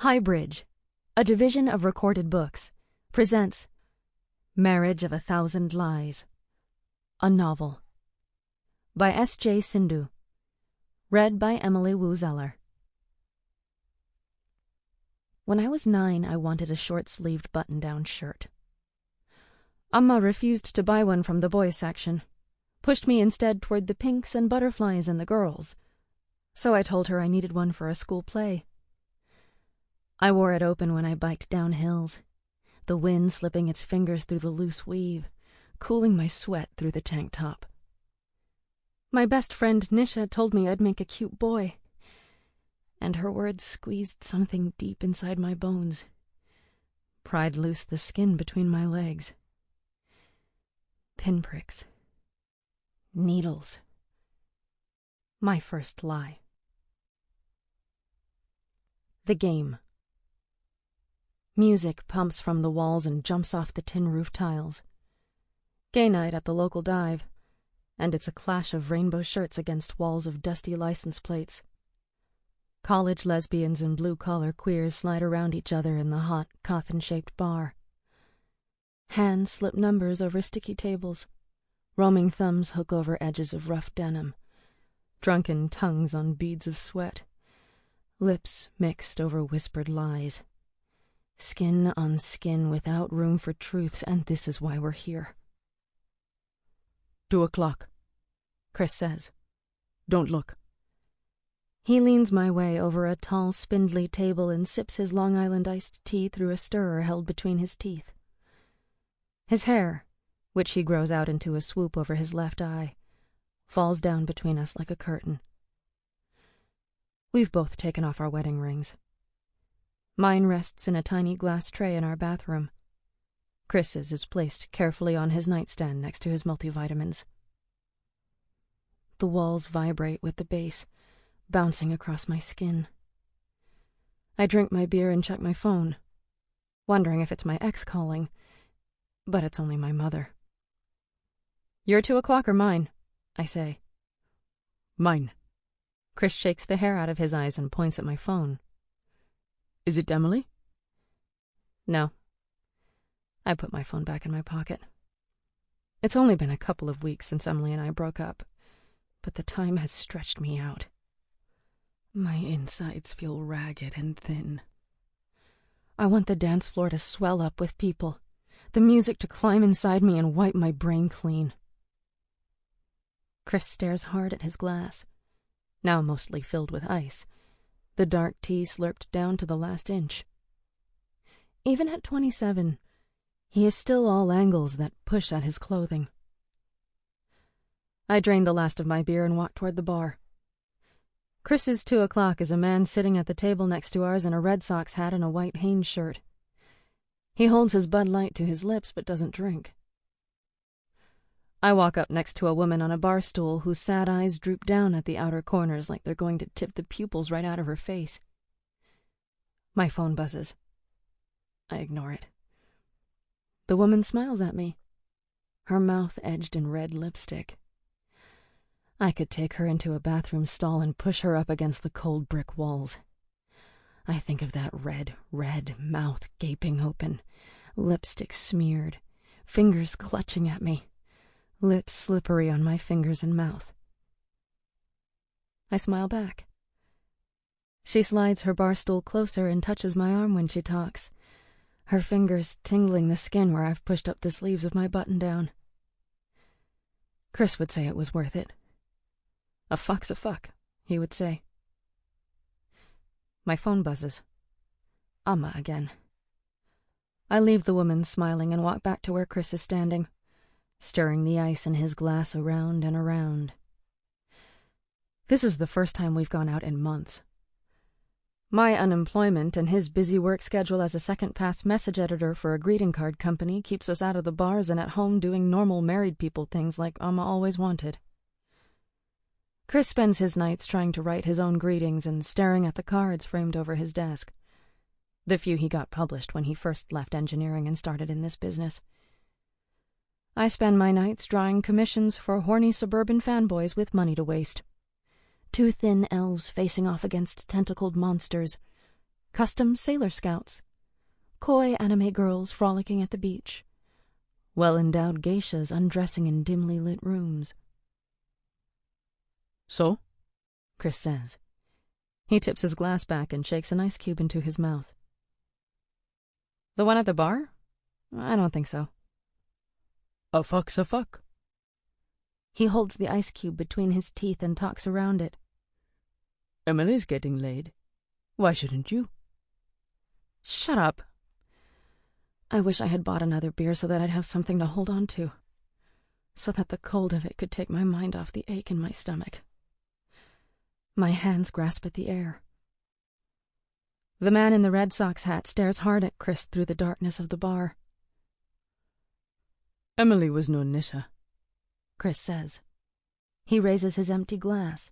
HighBridge, a division of Recorded Books, presents Marriage of a Thousand Lies, a novel, by S.J. Sindu, read by Emily Wu Zeller. When I was 9, I wanted a short-sleeved button-down shirt. Amma refused to buy one from the boys' section, pushed me instead toward the pinks and butterflies and the girls, so I told her I needed one for a school play. I wore it open when I biked down hills, the wind slipping its fingers through the loose weave, cooling my sweat through the tank top. My best friend Nisha told me I'd make a cute boy, and her words squeezed something deep inside my bones, pried loose the skin between my legs. Pinpricks. Needles. My first lie. The game. Music pumps from the walls and jumps off the tin roof tiles. Gay night at the local dive, and it's a clash of rainbow shirts against walls of dusty license plates. College lesbians and blue-collar queers slide around each other in the hot, coffin-shaped bar. Hands slip numbers over sticky tables. Roaming thumbs hook over edges of rough denim. Drunken tongues on beads of sweat. Lips mixed over whispered lies. Skin on skin without room for truths, and this is why we're here. 2:00, Chris says. Don't look. He leans my way over a tall, spindly table and sips his Long Island iced tea through a stirrer held between his teeth. His hair, which he grows out into a swoop over his left eye, falls down between us like a curtain. We've both taken off our wedding rings. Mine rests in a tiny glass tray in our bathroom. Chris's is placed carefully on his nightstand next to his multivitamins. The walls vibrate with the bass, bouncing across my skin. I drink my beer and check my phone, wondering if it's my ex calling, but it's only my mother. Your 2:00 or mine? I say. Mine. Chris shakes the hair out of his eyes and points at my phone. Is it Emily? No. I put my phone back in my pocket. It's only been a couple of weeks since Emily and I broke up, but the time has stretched me out. My insides feel ragged and thin. I want the dance floor to swell up with people, the music to climb inside me and wipe my brain clean. Chris stares hard at his glass, now mostly filled with ice, the dark tea slurped down to the last inch. Even at 27, he is still all angles that push at his clothing. I drain the last of my beer and walk toward the bar. Chris's 2:00 is a man sitting at the table next to ours in a Red Sox hat and a white Hanes shirt. He holds his Bud Light to his lips but doesn't drink. I walk up next to a woman on a bar stool whose sad eyes droop down at the outer corners like they're going to tip the pupils right out of her face. My phone buzzes. I ignore it. The woman smiles at me, her mouth edged in red lipstick. I could take her into a bathroom stall and push her up against the cold brick walls. I think of that red mouth gaping open, lipstick smeared, fingers clutching at me, lips slippery on my fingers and mouth. I smile back. She slides her bar stool closer and touches my arm when she talks, her fingers tingling the skin where I've pushed up the sleeves of my button-down. Chris would say it was worth it. A fuck's a fuck, he would say. My phone buzzes. Amma again. I leave the woman smiling and walk back to where Chris is standing, stirring the ice in his glass around and around. This is the first time we've gone out in months. My unemployment and his busy work schedule as a second-pass message editor for a greeting card company keeps us out of the bars and at home doing normal married people things like Amma always wanted. Chris spends his nights trying to write his own greetings and staring at the cards framed over his desk, the few he got published when he first left engineering and started in this business. I spend my nights drawing commissions for horny suburban fanboys with money to waste. Two thin elves facing off against tentacled monsters, custom sailor scouts, coy anime girls frolicking at the beach, well-endowed geishas undressing in dimly lit rooms. So? Chris says. He tips his glass back and shakes an ice cube into his mouth. The one at the bar? I don't think so. A fuck's a fuck. He holds the ice cube between his teeth and talks around it. Emily's getting laid. Why shouldn't you? Shut up. I wish I had bought another beer so that I'd have something to hold on to, so that the cold of it could take my mind off the ache in my stomach. My hands grasp at the air. The man in the Red Sox hat stares hard at Chris through the darkness of the bar. Emily was no Nisha, Chris says. He raises his empty glass.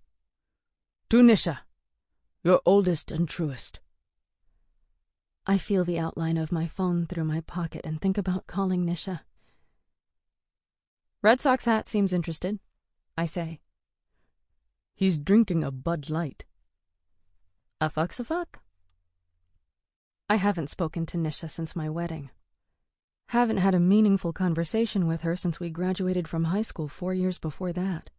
To Nisha, your oldest and truest. I feel the outline of my phone through my pocket and think about calling Nisha. Red Sox hat seems interested, I say. He's drinking a Bud Light. A fuck's a fuck? I haven't spoken to Nisha since my wedding. Haven't had a meaningful conversation with her since we graduated from high school 4 years before that.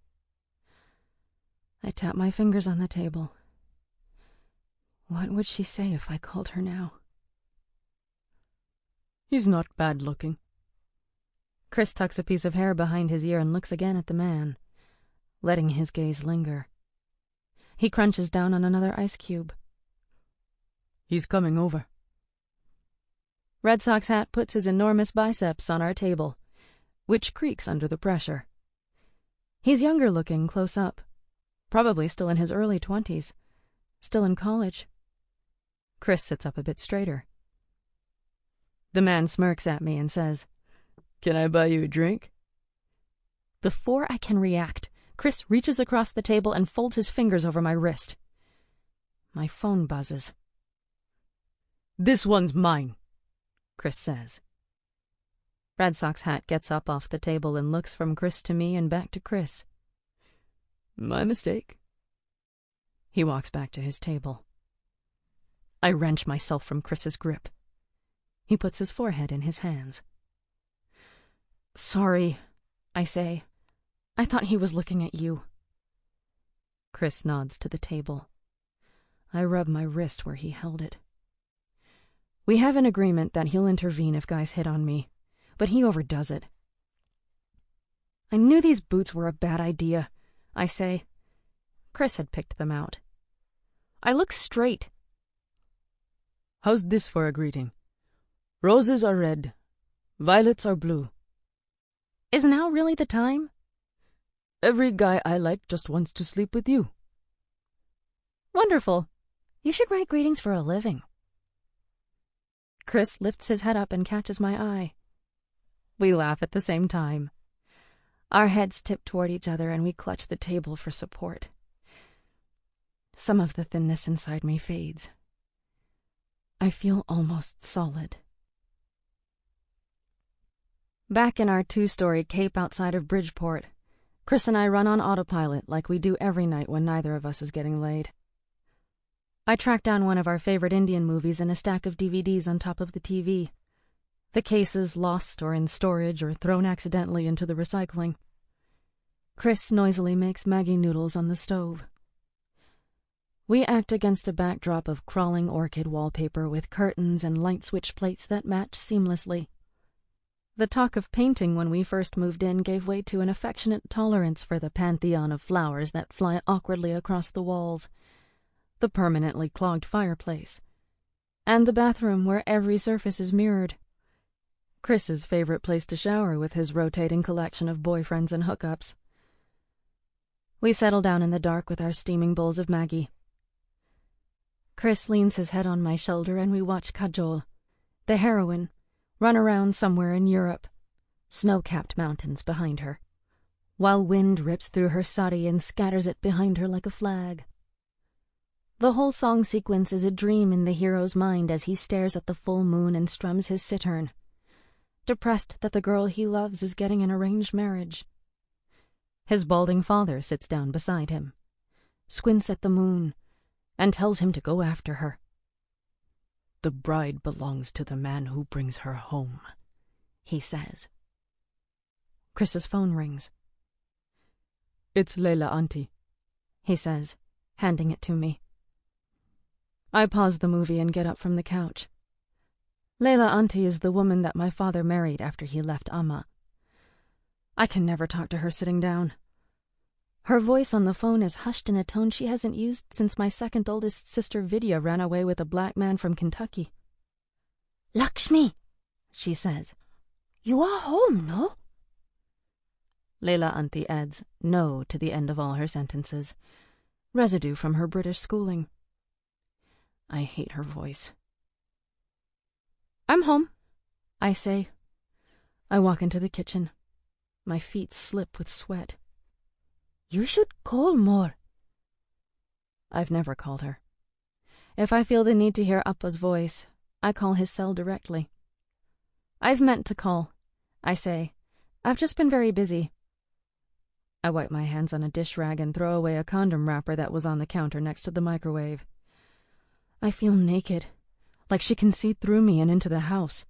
I tap my fingers on the table. What would she say if I called her now? He's not bad looking. Chris tucks a piece of hair behind his ear and looks again at the man, letting his gaze linger. He crunches down on another ice cube. He's coming over. Red Sox hat puts his enormous biceps on our table, which creaks under the pressure. He's younger looking close up, probably still in his early 20s, still in college. Chris sits up a bit straighter. The man smirks at me and says, Can I buy you a drink? Before I can react, Chris reaches across the table and folds his fingers over my wrist. My phone buzzes. This one's mine, Chris says. Red Sox hat gets up off the table and looks from Chris to me and back to Chris. My mistake. He walks back to his table. I wrench myself from Chris's grip. He puts his forehead in his hands. Sorry, I say. I thought he was looking at you. Chris nods to the table. I rub my wrist where he held it. We have an agreement that he'll intervene if guys hit on me, but he overdoes it. I knew these boots were a bad idea, I say. Chris had picked them out. I look straight. How's this for a greeting? Roses are red, violets are blue. Is now really the time? Every guy I like just wants to sleep with you. Wonderful. You should write greetings for a living. Chris lifts his head up and catches my eye. We laugh at the same time. Our heads tip toward each other and we clutch the table for support. Some of the thinness inside me fades. I feel almost solid. Back in our 2-story cape outside of Bridgeport, Chris and I run on autopilot like we do every night when neither of us is getting laid. I track down one of our favorite Indian movies in a stack of DVDs on top of the TV. The cases lost or in storage or thrown accidentally into the recycling. Chris noisily makes Maggi noodles on the stove. We act against a backdrop of crawling orchid wallpaper with curtains and light switch plates that match seamlessly. The talk of painting when we first moved in gave way to an affectionate tolerance for the pantheon of flowers that fly awkwardly across the walls, the permanently clogged fireplace, and the bathroom where every surface is mirrored. Chris's favorite place to shower with his rotating collection of boyfriends and hookups. We settle down in the dark with our steaming bowls of Maggi. Chris leans his head on my shoulder and we watch Kajol, the heroine, run around somewhere in Europe, snow-capped mountains behind her, while wind rips through her sari and scatters it behind her like a flag. The whole song sequence is a dream in the hero's mind as he stares at the full moon and strums his cittern, depressed that the girl he loves is getting an arranged marriage. His balding father sits down beside him, squints at the moon, and tells him to go after her. The bride belongs to the man who brings her home, he says. Chris's phone rings. It's Leila Auntie, he says, handing it to me. I pause the movie and get up from the couch. Leila Auntie is the woman that my father married after he left Amma. I can never talk to her sitting down. Her voice on the phone is hushed in a tone she hasn't used since my second oldest sister Vidya ran away with a black man from Kentucky. Lakshmi, she says, you are home, no? Leila Auntie adds no to the end of all her sentences, residue from her British schooling. I hate her voice. I'm home, I say. I walk into the kitchen. My feet slip with sweat. You should call more. I've never called her. If I feel the need to hear Appa's voice, I call his cell directly. I've meant to call, I say. I've just been very busy. I wipe my hands on a dish rag and throw away a condom wrapper that was on the counter next to the microwave. I feel naked, like she can see through me and into the house,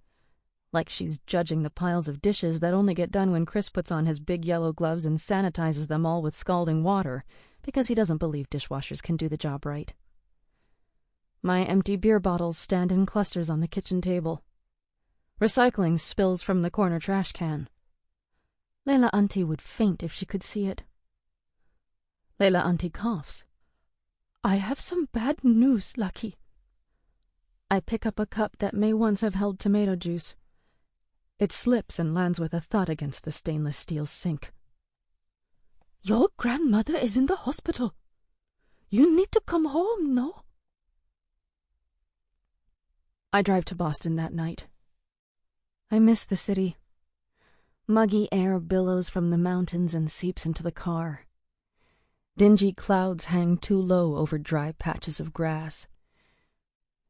like she's judging the piles of dishes that only get done when Chris puts on his big yellow gloves and sanitizes them all with scalding water because he doesn't believe dishwashers can do the job right. My empty beer bottles stand in clusters on the kitchen table. Recycling spills from the corner trash can. Leila Auntie would faint if she could see it. Leila Auntie coughs. I have some bad news, Lucky. I pick up a cup that may once have held tomato juice. It slips and lands with a thud against the stainless steel sink. Your grandmother is in the hospital. You need to come home, no? I drive to Boston that night. I miss the city. Muggy air billows from the mountains and seeps into the car. Dingy clouds hang too low over dry patches of grass.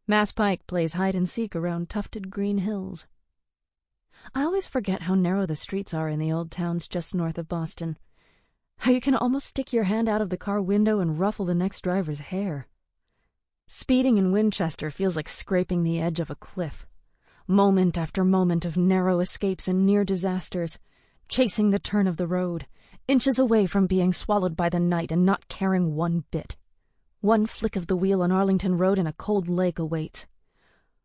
Mass Pike plays hide-and-seek around tufted green hills. I always forget how narrow the streets are in the old towns just north of Boston. How you can almost stick your hand out of the car window and ruffle the next driver's hair. Speeding in Winchester feels like scraping the edge of a cliff. Moment after moment of narrow escapes and near disasters, chasing the turn of the road, inches away from being swallowed by the night and not caring one bit. One flick of the wheel on Arlington Road and a cold lake awaits.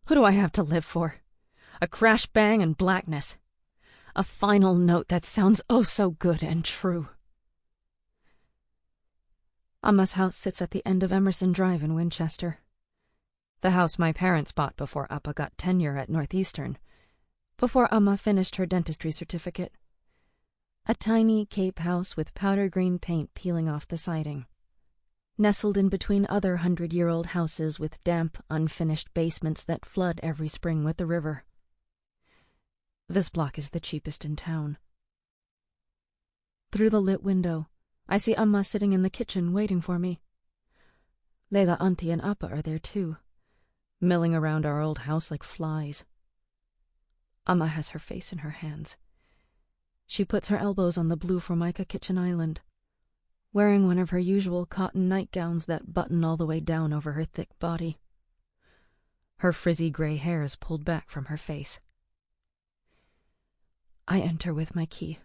Who do I have to live for? A crash bang and blackness. A final note that sounds oh so good and true. Amma's house sits at the end of Emerson Drive in Winchester. The house my parents bought before Appa got tenure at Northeastern, before Amma finished her dentistry certificate. A tiny Cape house with powder green paint peeling off the siding. Nestled in between other 100-year-old houses with damp, unfinished basements that flood every spring with the river. This block is the cheapest in town. Through the lit window, I see Amma sitting in the kitchen waiting for me. Leila Auntie and Appa are there too, milling around our old house like flies. Amma has her face in her hands. She puts her elbows on the blue Formica kitchen island, wearing one of her usual cotton nightgowns that button all the way down over her thick body. Her frizzy gray hair is pulled back from her face. I enter with my key.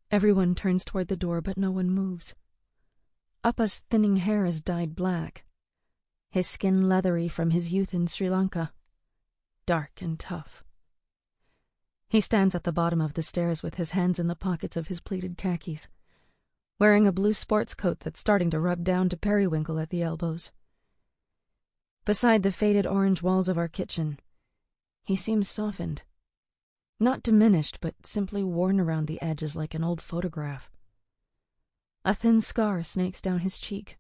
Everyone turns toward the door, but no one moves. Appa's thinning hair is dyed black, his skin leathery from his youth in Sri Lanka, dark and tough. He stands at the bottom of the stairs with his hands in the pockets of his pleated khakis, wearing a blue sports coat that's starting to rub down to periwinkle at the elbows. Beside the faded orange walls of our kitchen, he seems softened. Not diminished, but simply worn around the edges like an old photograph. A thin scar snakes down his cheek.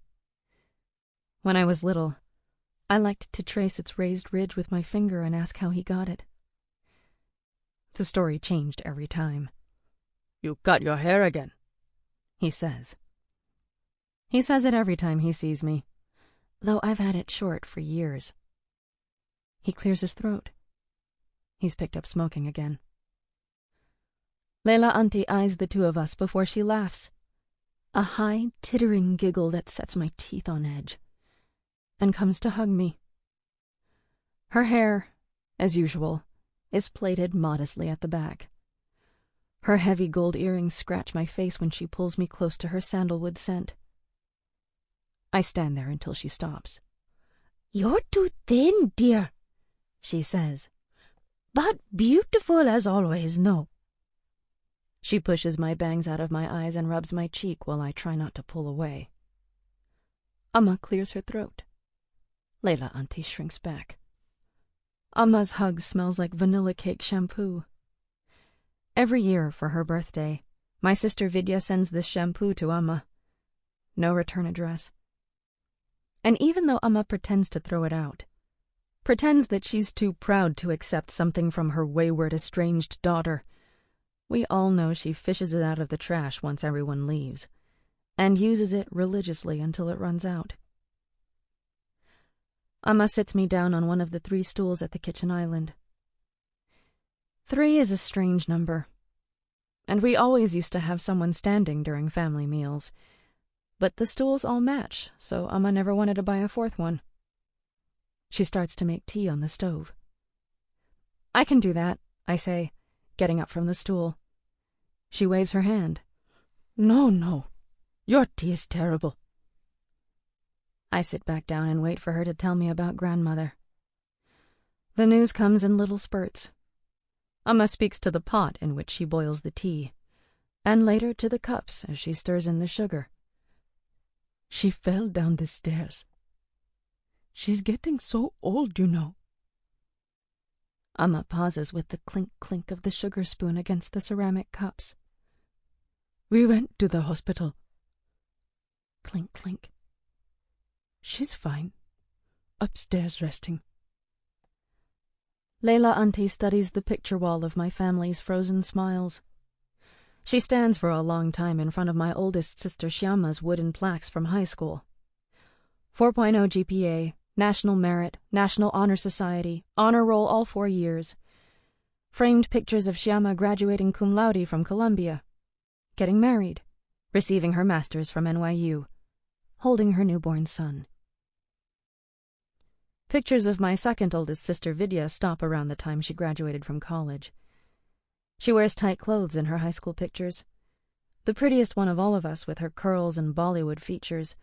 When I was little, I liked to trace its raised ridge with my finger and ask how he got it. The story changed every time. "You cut your hair again," he says. He says it every time he sees me, though I've had it short for years. He clears his throat. He's picked up smoking again. Leila Auntie eyes the two of us before she laughs, a high, tittering giggle that sets my teeth on edge, and comes to hug me. Her hair, as usual, is plaited modestly at the back. Her heavy gold earrings scratch my face when she pulls me close to her sandalwood scent. I stand there until she stops. "You're too thin, dear," she says. "But beautiful as always, no." She pushes my bangs out of my eyes and rubs my cheek while I try not to pull away. Amma clears her throat. Leila Auntie shrinks back. Amma's hug smells like vanilla cake shampoo. Every year for her birthday, my sister Vidya sends this shampoo to Amma. No return address. And even though Amma pretends to throw it out, pretends that she's too proud to accept something from her wayward, estranged daughter, we all know she fishes it out of the trash once everyone leaves, and uses it religiously until it runs out. Amma sits me down on one of the 3 stools at the kitchen island. 3 is a strange number, and we always used to have someone standing during family meals, but the stools all match, so Amma never wanted to buy a 4th one. She starts to make tea on the stove. "I can do that," I say, getting up from the stool. She waves her hand. No, no. Your tea is terrible. I sit back down and wait for her to tell me about grandmother. The news comes in little spurts. Amma speaks to the pot in which she boils the tea, and later to the cups as she stirs in the sugar. She fell down the stairs. She's getting so old, you know. Amma pauses with the clink-clink of the sugar spoon against the ceramic cups. We went to the hospital. Clink-clink. She's fine. Upstairs resting. Leila Auntie studies the picture wall of my family's frozen smiles. She stands for a long time in front of my oldest sister Shyama's wooden plaques from high school. 4.0 GPA, National Merit, National Honor Society, Honor Roll all 4 years. Framed pictures of Shyama graduating cum laude from Columbia, getting married, receiving her master's from NYU, holding her newborn son. Pictures of my second oldest sister Vidya stop around the time she graduated from college. She wears tight clothes in her high school pictures, the prettiest one of all of us with her curls and Bollywood features,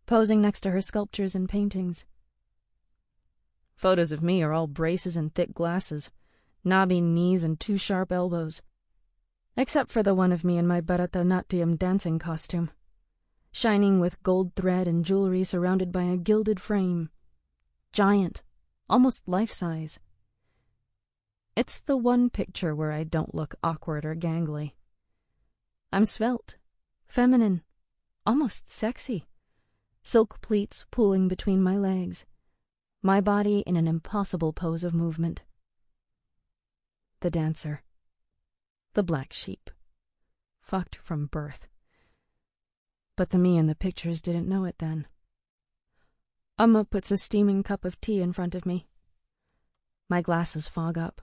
posing next to her sculptures and paintings. Photos of me are all braces and thick glasses, knobby knees and 2 sharp elbows. Except for the one of me in my Bharatanatyam dancing costume, shining with gold thread and jewelry surrounded by a gilded frame. Giant, almost life-size. It's the one picture where I don't look awkward or gangly. I'm svelte, feminine, almost sexy. Silk pleats pooling between my legs, my body in an impossible pose of movement. The dancer. The black sheep. Fucked from birth. But the me in the pictures didn't know it then. Amma puts a steaming cup of tea in front of me. My glasses fog up.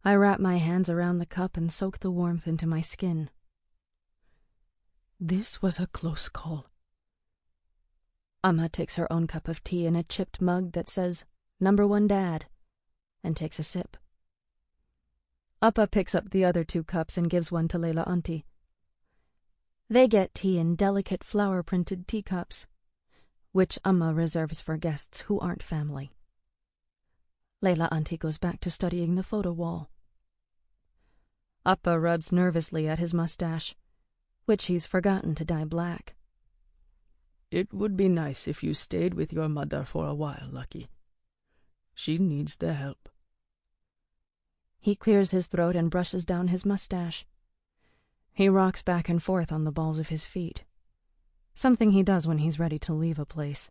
I wrap my hands around the cup and soak the warmth into my skin. This was a close call. Amma takes her own cup of tea in a chipped mug that says, "Number 1 Dad," and takes a sip. Appa picks up the other 2 cups and gives one to Leila Auntie. They get tea in delicate flower-printed teacups, which Amma reserves for guests who aren't family. Leila Auntie goes back to studying the photo wall. Appa rubs nervously at his mustache, which he's forgotten to dye black. It would be nice if you stayed with your mother for a while, Lucky. She needs the help. He clears his throat and brushes down his mustache. He rocks back and forth on the balls of his feet, something he does when he's ready to leave a place.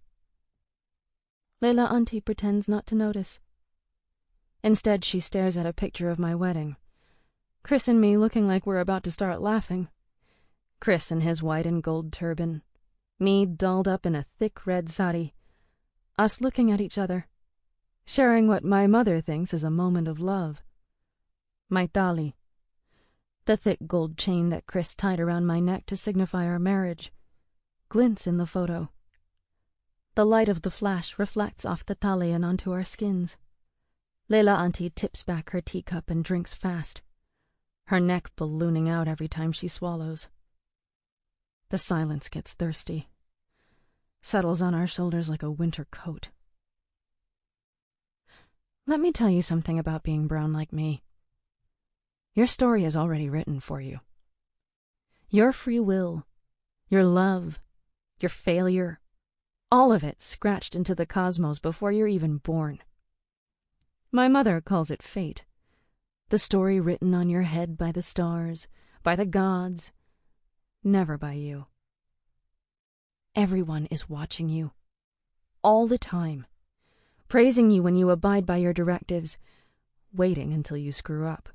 Leila Auntie pretends not to notice. Instead, she stares at a picture of my wedding. Chris and me looking like we're about to start laughing. Chris in his white and gold turban. Me dolled up in a thick red sari. Us looking at each other, sharing what my mother thinks is a moment of love. My tali, the thick gold chain that Chris tied around my neck to signify our marriage, glints in the photo. The light of the flash reflects off the tali and onto our skins. Leila Auntie tips back her teacup and drinks fast, her neck ballooning out every time she swallows. The silence gets thirsty, settles on our shoulders like a winter coat. Let me tell you something about being brown like me. Your story is already written for you. Your free will, your love, your failure, all of it scratched into the cosmos before you're even born. My mother calls it fate, the story written on your head by the stars, by the gods, never by you. Everyone is watching you, all the time, praising you when you abide by your directives, waiting until you screw up.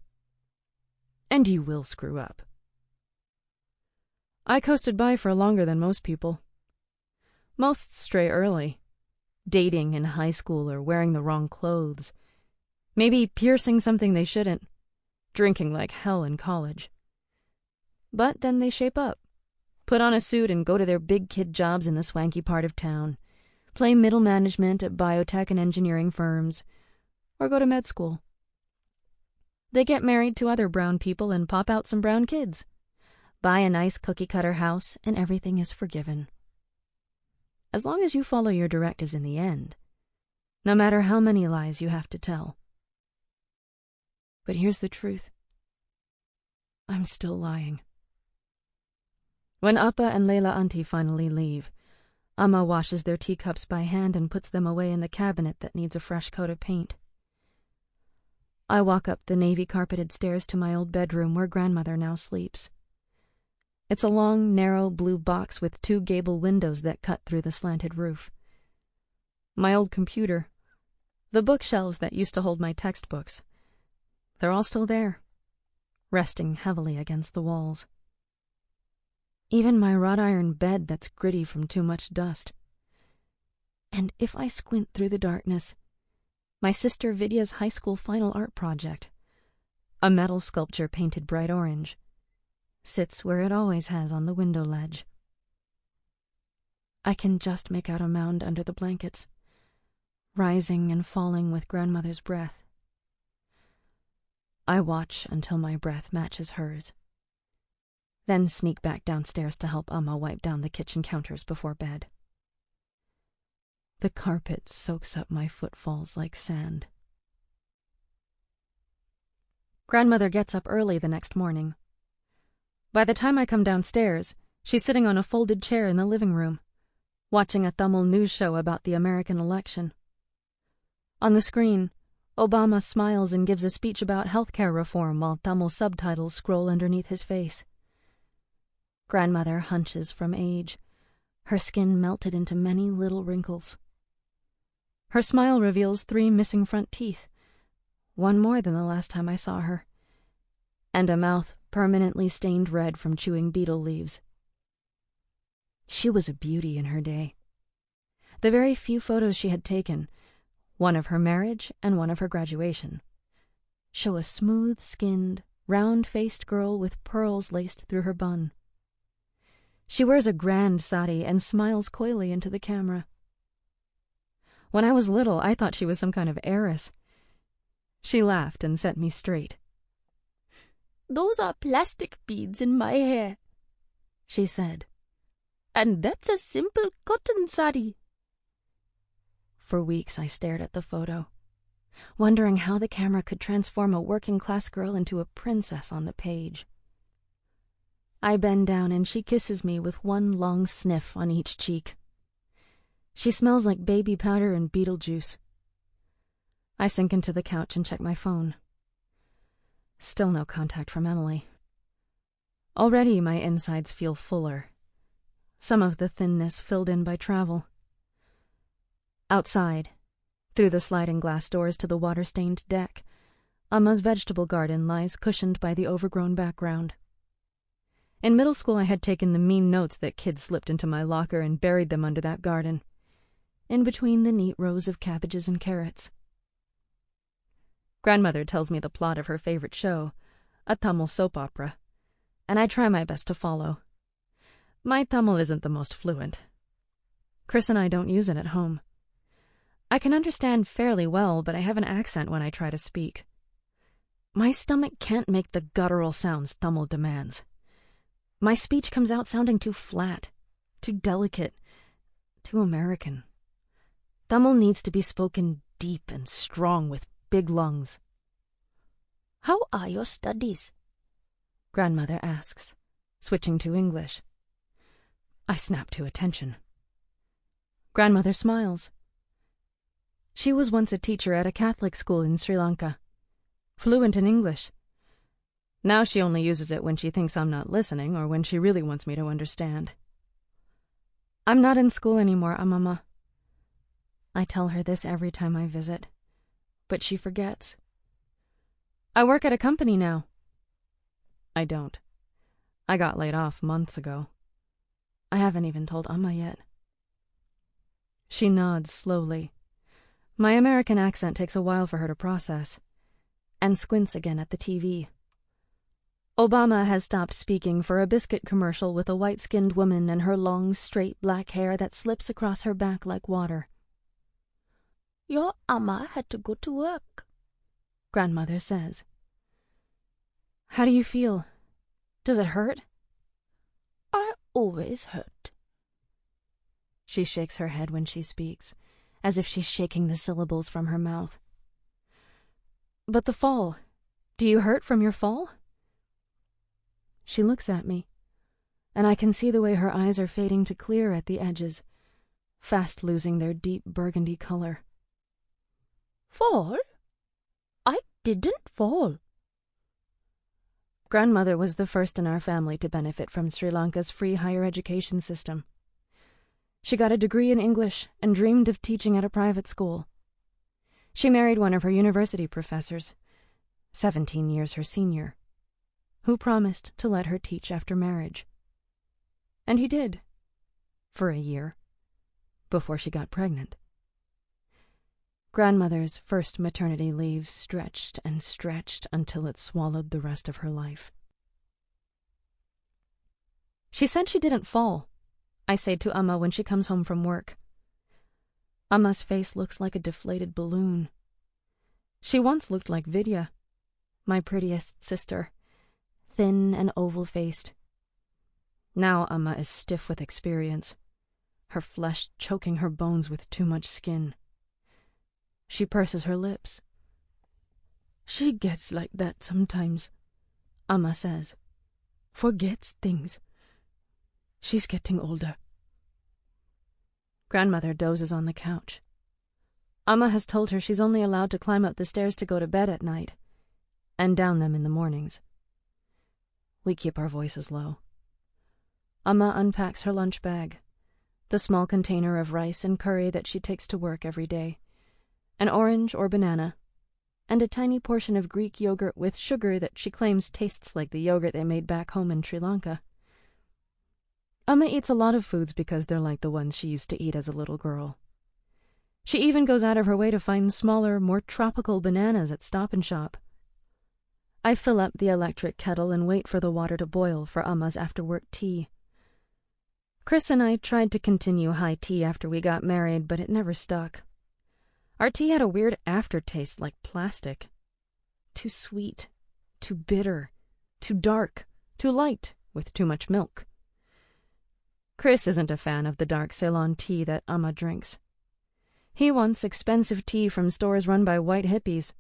And you will screw up. I coasted by for longer than most people. Most stray early, dating in high school or wearing the wrong clothes, maybe piercing something they shouldn't, drinking like hell in college. But then they shape up, put on a suit and go to their big kid jobs in the swanky part of town, play middle management at biotech and engineering firms, or go to med school. They get married to other brown people and pop out some brown kids, buy a nice cookie-cutter house, and everything is forgiven. As long as you follow your directives in the end, no matter how many lies you have to tell. But here's the truth. I'm still lying. When Appa and Leila Auntie finally leave, Amma washes their teacups by hand and puts them away in the cabinet that needs a fresh coat of paint. I walk up the navy-carpeted stairs to my old bedroom where grandmother now sleeps. It's a long, narrow blue box with 2 gable windows that cut through the slanted roof. My old computer, the bookshelves that used to hold my textbooks, they're all still there, resting heavily against the walls. Even my wrought iron bed that's gritty from too much dust. And if I squint through the darkness, my sister Vidya's high school final art project, a metal sculpture painted bright orange, sits where it always has on the window ledge. I can just make out a mound under the blankets, rising and falling with grandmother's breath. I watch until my breath matches hers, then sneak back downstairs to help Amma wipe down the kitchen counters before bed. The carpet soaks up my footfalls like sand. Grandmother gets up early the next morning. By the time I come downstairs, she's sitting on a folded chair in the living room, watching a Tamil news show about the American election. On the screen, Obama smiles and gives a speech about healthcare reform while Tamil subtitles scroll underneath his face. Grandmother hunches from age, her skin melted into many little wrinkles. Her smile reveals 3 missing front teeth, one more than the last time I saw her, and a mouth permanently stained red from chewing beetle leaves. She was a beauty in her day. The very few photos she had taken, one of her marriage and one of her graduation, show a smooth-skinned, round-faced girl with pearls laced through her bun. She wears a grand sari and smiles coyly into the camera. When I was little, I thought she was some kind of heiress. She laughed and set me straight. "Those are plastic beads in my hair," she said. "And that's a simple cotton sari." For weeks I stared at the photo, wondering how the camera could transform a working-class girl into a princess on the page. I bend down and she kisses me with one long sniff on each cheek. She smells like baby powder and beetle juice. I sink into the couch and check my phone. Still no contact from Emily. Already my insides feel fuller, some of the thinness filled in by travel. Outside, through the sliding glass doors to the water-stained deck, Amma's vegetable garden lies cushioned by the overgrown background. In middle school I had taken the mean notes that kids slipped into my locker and buried them under that garden, in between the neat rows of cabbages and carrots. Grandmother tells me the plot of her favorite show, a Tamil soap opera, and I try my best to follow. My Tamil isn't the most fluent. Chris and I don't use it at home. I can understand fairly well, but I have an accent when I try to speak. My stomach can't make the guttural sounds Tamil demands. My speech comes out sounding too flat, too delicate, too American. Tamil needs to be spoken deep and strong with big lungs. How are your studies? Grandmother asks, switching to English. I snap to attention. Grandmother smiles. She was once a teacher at a Catholic school in Sri Lanka, fluent in English. Now she only uses it when she thinks I'm not listening or when she really wants me to understand. I'm not in school anymore, Amama. I tell her this every time I visit, but she forgets. I work at a company now. I don't. I got laid off months ago. I haven't even told Amma yet. She nods slowly. My American accent takes a while for her to process, and squints again at the TV. Obama has stopped speaking for a biscuit commercial with a white-skinned woman and her long, straight black hair that slips across her back like water. Your Amma had to go to work, Grandmother says. How do you feel? Does it hurt? I always hurt. She shakes her head when she speaks, as if she's shaking the syllables from her mouth. But the fall, do you hurt from your fall? She looks at me, and I can see the way her eyes are fading to clear at the edges, fast losing their deep burgundy color. Fall? I didn't fall. Grandmother was the first in our family to benefit from Sri Lanka's free higher education system. She got a degree in English and dreamed of teaching at a private school. She married one of her university professors, 17 years her senior, who promised to let her teach after marriage. And he did, for a year, before she got pregnant. Grandmother's first maternity leave stretched and stretched until it swallowed the rest of her life. She said she didn't fall, I say to Amma when she comes home from work. Amma's face looks like a deflated balloon. She once looked like Vidya, my prettiest sister, thin and oval-faced. Now Amma is stiff with experience, her flesh choking her bones with too much skin. She purses her lips. She gets like that sometimes, Amma says. Forgets things. She's getting older. Grandmother dozes on the couch. Amma has told her she's only allowed to climb up the stairs to go to bed at night, and down them in the mornings. We keep our voices low. Amma unpacks her lunch bag, the small container of rice and curry that she takes to work every day, an orange or banana, and a tiny portion of Greek yogurt with sugar that she claims tastes like the yogurt they made back home in Sri Lanka. Amma eats a lot of foods because they're like the ones she used to eat as a little girl. She even goes out of her way to find smaller, more tropical bananas at Stop and Shop. I fill up the electric kettle and wait for the water to boil for Amma's after-work tea. Chris and I tried to continue high tea after we got married, but it never stuck. Our tea had a weird aftertaste like plastic. Too sweet, too bitter, too dark, too light, with too much milk. Chris isn't a fan of the dark Ceylon tea that Amma drinks. He wants expensive tea from stores run by white hippies,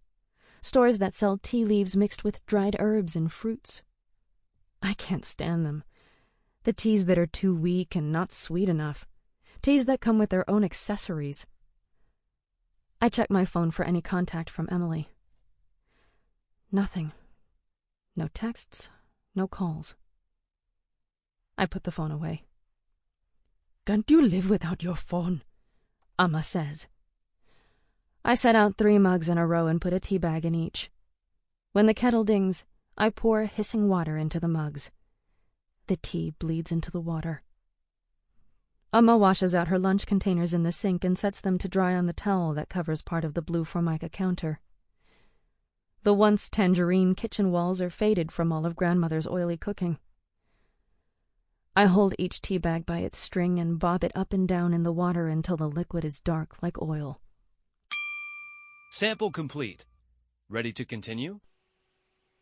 stores that sell tea leaves mixed with dried herbs and fruits. I can't stand them. The teas that are too weak and not sweet enough. Teas that come with their own accessories. I check my phone for any contact from Emily. Nothing. No texts, no calls. I put the phone away. Can't you live without your phone? Amma says. I set out 3 mugs in a row and put a tea bag in each. When the kettle dings, I pour hissing water into the mugs. The tea bleeds into the water. Amma washes out her lunch containers in the sink and sets them to dry on the towel that covers part of the blue Formica counter. The once tangerine kitchen walls are faded from all of Grandmother's oily cooking. I hold each tea bag by its string and bob it up and down in the water until the liquid is dark like oil. Sample complete. Ready to continue?